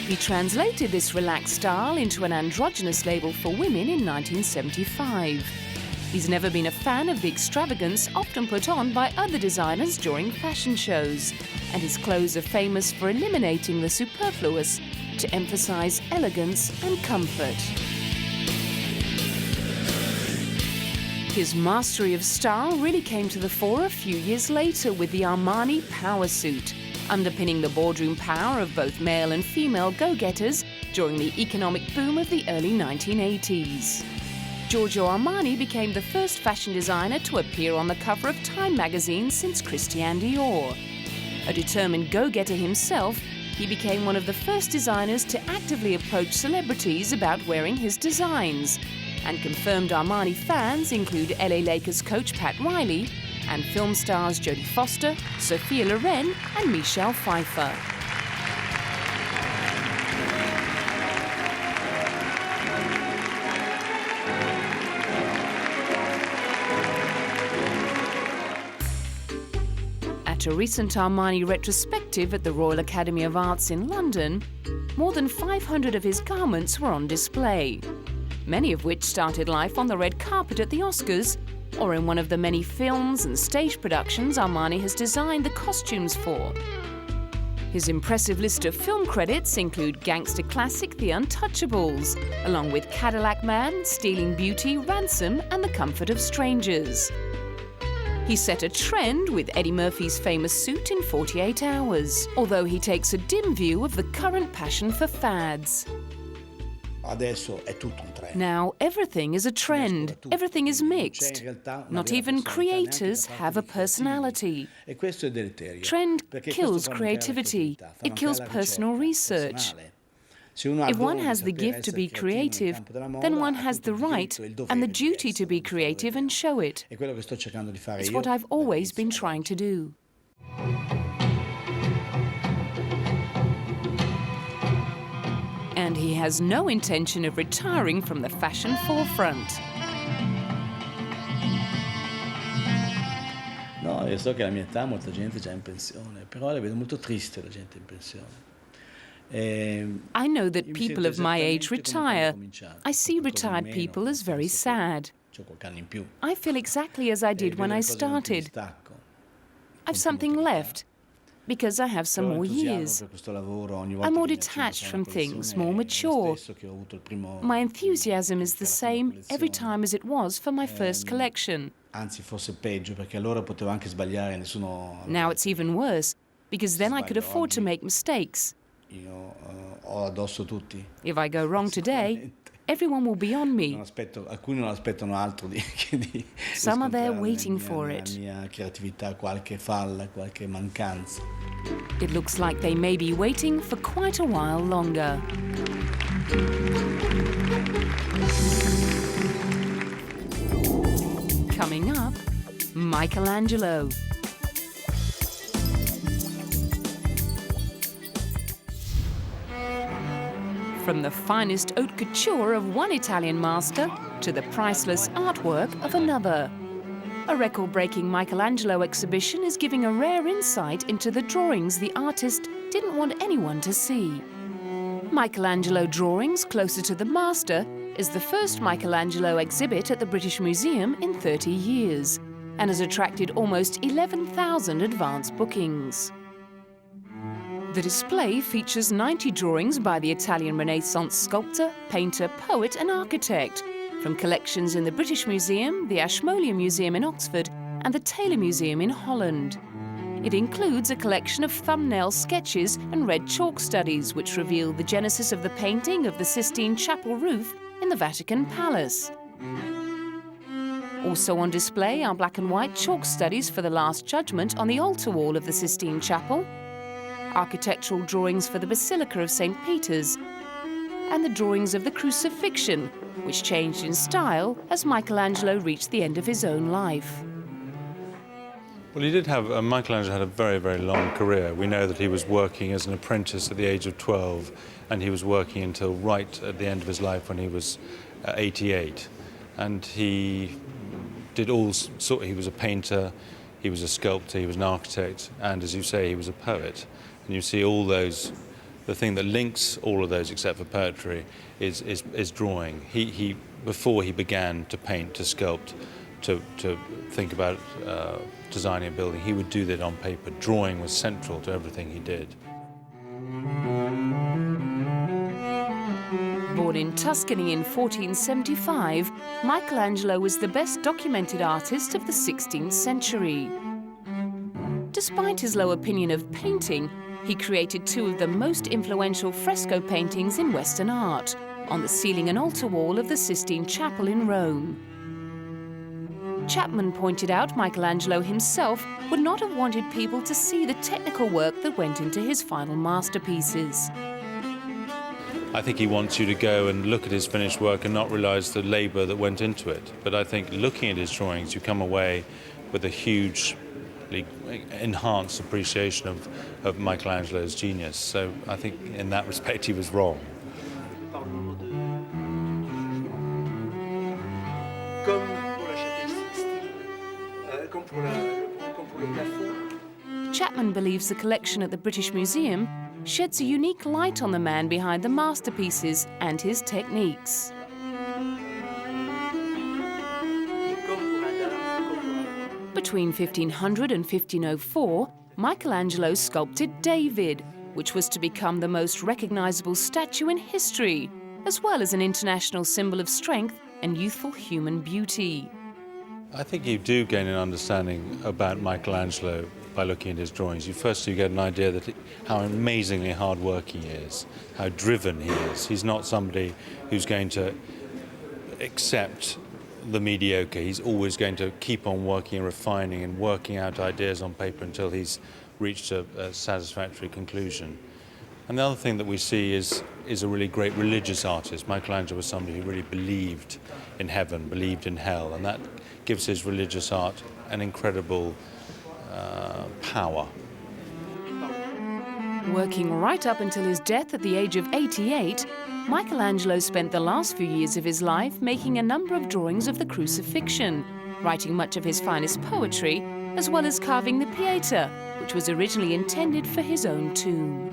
He translated this relaxed style into an androgynous label for women in 1975. He's never been a fan of the extravagance often put on by other designers during fashion shows, and his clothes are famous for eliminating the superfluous to emphasize elegance and comfort. His mastery of style really came to the fore a few years later with the Armani power suit, underpinning the boardroom power of both male and female go-getters during the economic boom of the early 1980s. Giorgio Armani became the first fashion designer to appear on the cover of Time magazine since Christian Dior. A determined go-getter himself, he became one of the first designers to actively approach celebrities about wearing his designs, and confirmed Armani fans include LA Lakers coach Pat Riley and film stars Jodie Foster, Sophia Loren and Michelle Pfeiffer. At a recent Armani retrospective at the Royal Academy of Arts in London, more than 500 of his garments were on display, many of which started life on the red carpet at the Oscars or in one of the many films and stage productions Armani has designed the costumes for. His impressive list of film credits include gangster classic The Untouchables, along with Cadillac Man, Stealing Beauty, Ransom and The Comfort of Strangers. He set a trend with Eddie Murphy's famous suit in 48 hours, although he takes a dim view of the current passion for fads. Now everything is a trend, everything is mixed. Not even creators have a personality. Trend kills creativity, it kills personal research. If one has the gift to be creative, then one has the right and the duty to be creative and show it. It's what I've always been trying to do. And he has no intention of retiring from the fashion forefront. No, io so che alla mia età molta gente è già in pensione, però la vedo molto triste la gente in pensione. I know that people of my age retire. I see retired people as very sad. I feel exactly as I did when I started. I've something left, because I have some more years. I'm more detached from things, more mature. My enthusiasm is the same every time as it was for my first collection. Now it's even worse, because then I could afford to make mistakes. If I go wrong today, everyone will be on me. Some are there waiting for it. It looks like they may be waiting for quite a while longer. Coming up, Michelangelo. From the finest haute couture of one Italian master to the priceless artwork of another. A record-breaking Michelangelo exhibition is giving a rare insight into the drawings the artist didn't want anyone to see. Michelangelo Drawings Closer to the Master is the first Michelangelo exhibit at the British Museum in 30 years and has attracted almost 11,000 advance bookings. The display features 90 drawings by the Italian Renaissance sculptor, painter, poet and architect from collections in the British Museum, the Ashmolean Museum in Oxford and the Taylor Museum in Holland. It includes a collection of thumbnail sketches and red chalk studies which reveal the genesis of the painting of the Sistine Chapel roof in the Vatican Palace. Also on display are black and white chalk studies for the Last Judgment on the altar wall of the Sistine Chapel, architectural drawings for the Basilica of St. Peter's, and the drawings of the Crucifixion, which changed in style as Michelangelo reached the end of his own life. Well, Michelangelo had a very, very long career. We know that he was working as an apprentice at the age of 12, and he was working until right at the end of his life when he was 88. And he did he was a painter, he was a sculptor, he was an architect, and as you say, he was a poet. And you see all those the thing that links all of those, except for poetry, is drawing. He before he began to paint, to sculpt, to think about designing a building, he would do that on paper. Drawing was central to everything he did. Born in Tuscany in 1475, Michelangelo was the best documented artist of the 16th century. Despite his low opinion of painting, he created two of the most influential fresco paintings in Western art, on the ceiling and altar wall of the Sistine Chapel in Rome. Chapman pointed out Michelangelo himself would not have wanted people to see the technical work that went into his final masterpieces. I think he wants you to go and look at his finished work and not realise the labour that went into it. But I think looking at his drawings, you come away with a hugely enhanced appreciation of Michelangelo's genius. So I think in that respect he was wrong. Chapman believes the collection at the British Museum sheds a unique light on the man behind the masterpieces and his techniques. Between 1500 and 1504, Michelangelo sculpted David, which was to become the most recognizable statue in history, as well as an international symbol of strength and youthful human beauty. I think you do gain an understanding about Michelangelo by looking at his drawings. You get an idea that how amazingly hard-working he is, how driven he is. He's not somebody who's going to accept the mediocre. He's always going to keep on working and refining and working out ideas on paper until he's reached a satisfactory conclusion. And the other thing that we see is a really great religious artist. Michelangelo was somebody who really believed in heaven, believed in hell, and that gives his religious art an incredible power. Working right up until his death at the age of 88, Michelangelo spent the last few years of his life making a number of drawings of the crucifixion, writing much of his finest poetry, as well as carving the Pieta, which was originally intended for his own tomb.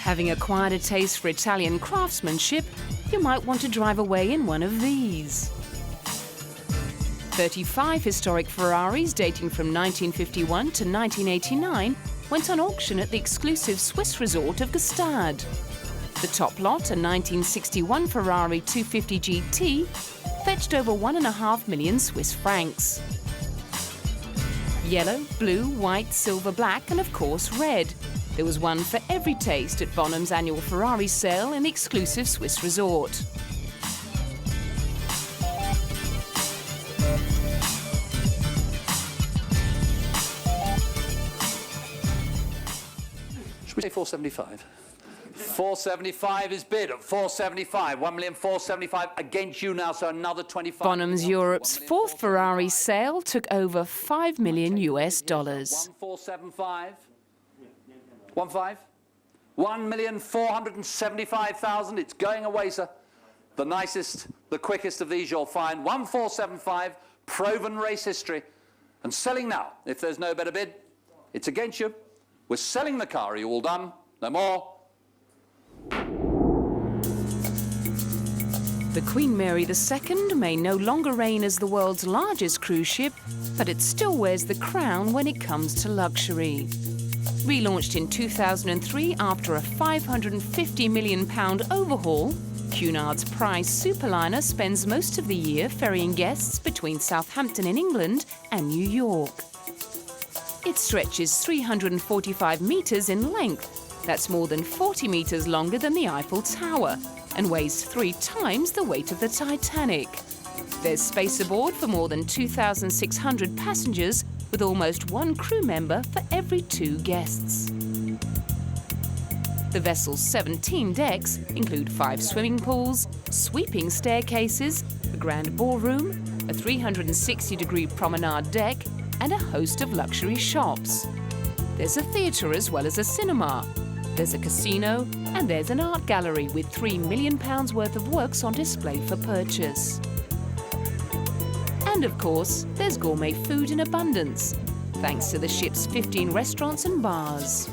Having acquired a taste for Italian craftsmanship, you might want to drive away in one of these. 35 historic Ferraris dating from 1951 to 1989 went on auction at the exclusive Swiss resort of Gstaad. The top lot, a 1961 Ferrari 250 GT, fetched over 1.5 million Swiss francs. Yellow, blue, white, silver, black, and of course red. There was one for every taste at Bonham's annual Ferrari sale in the exclusive Swiss resort. Should we say 475? 475 is bid at 475. 1,475,000 against you now, so another 25. Bonham's Europe's fourth Ferrari sale took over $5 million US. 1,475. 1.5? 1,475,000. It's going away, sir. The nicest, the quickest of these you'll find. 1,475, proven race history. And selling now. If there's no better bid, it's against you. We're selling the car. Are you all done? No more? The Queen Mary II may no longer reign as the world's largest cruise ship, but it still wears the crown when it comes to luxury. Relaunched in 2003 after a £550 million overhaul, Cunard's prize superliner spends most of the year ferrying guests between Southampton in England and New York. It stretches 345 metres in length. That's more than 40 metres longer than the Eiffel Tower and weighs 3 times the weight of the Titanic. There's space aboard for more than 2,600 passengers, with almost 1 crew member for every 2 guests. The vessel's 17 decks include 5 swimming pools, sweeping staircases, a grand ballroom, a 360-degree promenade deck, and a host of luxury shops. There's a theatre as well as a cinema. There's a casino, and there's an art gallery with £3 million worth of works on display for purchase. And of course, there's gourmet food in abundance, thanks to the ship's 15 restaurants and bars.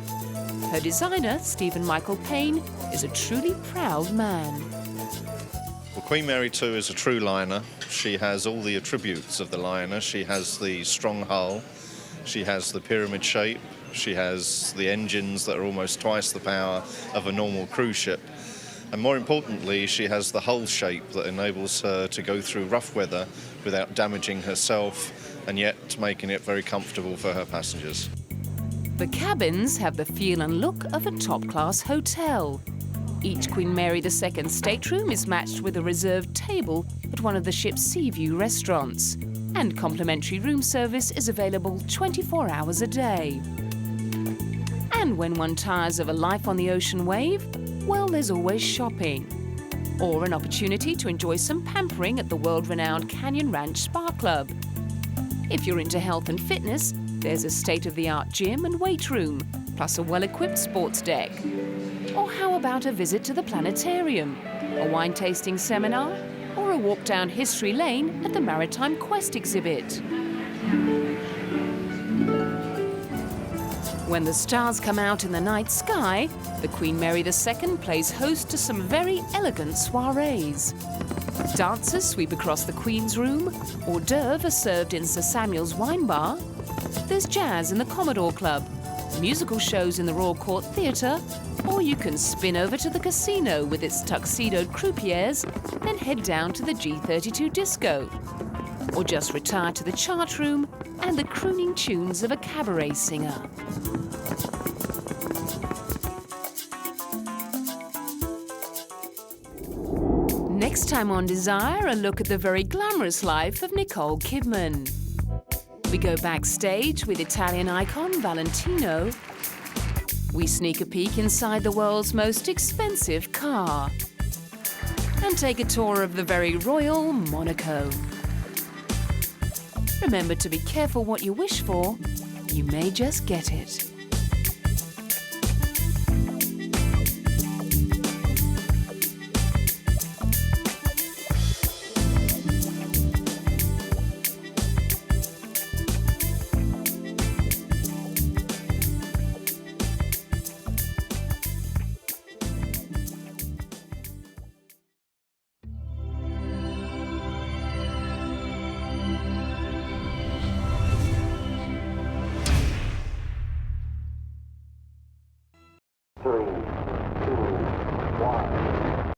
Her designer, Stephen Michael Payne, is a truly proud man. Well, Queen Mary 2 is a true liner. She has all the attributes of the liner. She has the strong hull, she has the pyramid shape, she has the engines that are almost twice the power of a normal cruise ship. And more importantly, she has the hull shape that enables her to go through rough weather without damaging herself and yet making it very comfortable for her passengers. The cabins have the feel and look of a top-class hotel. Each Queen Mary II stateroom is matched with a reserved table at one of the ship's Seaview restaurants, and complimentary room service is available 24 hours a day. And when one tires of a life on the ocean wave, well, there's always shopping. Or an opportunity to enjoy some pampering at the world-renowned Canyon Ranch Spa Club. If you're into health and fitness, there's a state-of-the-art gym and weight room, plus a well-equipped sports deck. Or how about a visit to the planetarium, a wine tasting seminar, or a walk down history lane at the Maritime Quest exhibit? When the stars come out in the night sky, the Queen Mary II plays host to some very elegant soirees. Dancers sweep across the Queen's Room, hors d'oeuvres are served in Sir Samuel's wine bar. There's jazz in the Commodore Club, musical shows in the Royal Court Theatre, or you can spin over to the casino with its tuxedoed croupiers, then head down to the G32 disco. Or just retire to the chart room and the crooning tunes of a cabaret singer. Next time on Desire, a look at the very glamorous life of Nicole Kidman. We go backstage with Italian icon Valentino. We sneak a peek inside the world's most expensive car. And take a tour of the very royal Monaco. Remember to be careful what you wish for. You may just get it.